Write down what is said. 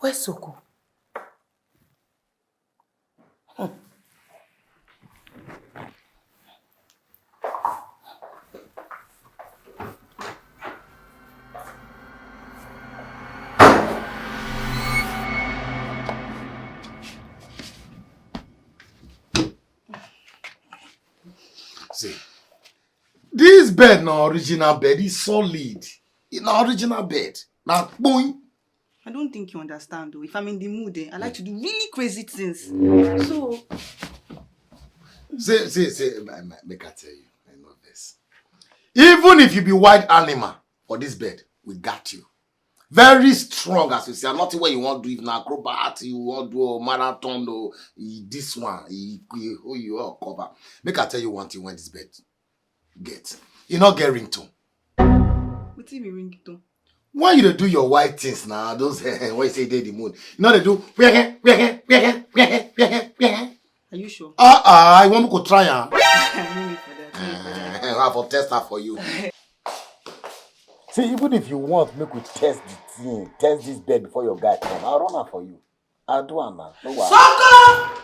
Where's Soko? See, this bed no original bed is solid. It's not original bed. Now, boy. I don't think you understand though. If I'm in the mood, I like to do really crazy things. So... Say, make I tell you, I know this. Even if you be white animal for this bed, we got you. Very strong, as you say. Nothing what you want to do, if na acrobat, you want to do a marathon, or this one, you all cover. Make I tell you one thing when this bed get. You not get ringtone. What you mean ringtone? Why you do your white things now? Those when you say they the moon. You know they do. Are you sure? I want to go try am. No need for that. I have a tester for you. See, even if you want, make we test the thing, test this bed before your guy come. I'll run her for you. I'll do it now. No worry. Soko!